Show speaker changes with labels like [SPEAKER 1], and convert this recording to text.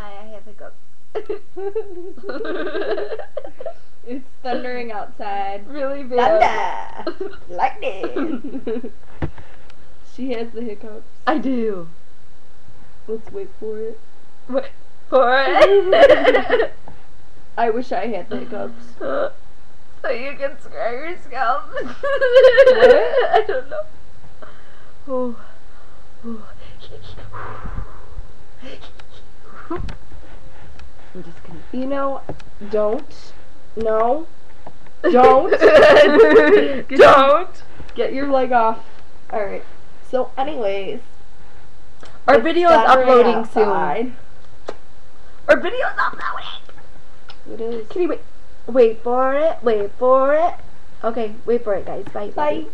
[SPEAKER 1] why I have hiccups.
[SPEAKER 2] It's thundering outside.
[SPEAKER 1] Really bad.
[SPEAKER 2] Thunder! Lightning! She has the hiccups.
[SPEAKER 1] I do.
[SPEAKER 2] Let's wait for it.
[SPEAKER 1] Wait for it.
[SPEAKER 2] I wish I had the hiccups.
[SPEAKER 1] So you can scratch your scalp.
[SPEAKER 2] What?
[SPEAKER 1] I don't know. Oh. I'm just gonna.
[SPEAKER 2] You know, don't. No. Don't.
[SPEAKER 1] Don't.
[SPEAKER 2] Get your leg off. Alright. So, anyways.
[SPEAKER 1] Our
[SPEAKER 2] it's
[SPEAKER 1] video is
[SPEAKER 2] thundering
[SPEAKER 1] uploading
[SPEAKER 2] outside.
[SPEAKER 1] soon. Our video is uploading.
[SPEAKER 2] It is.
[SPEAKER 1] Can you wait? Wait for it. Wait for it. Okay, wait for it, guys. Bye.
[SPEAKER 2] Bye.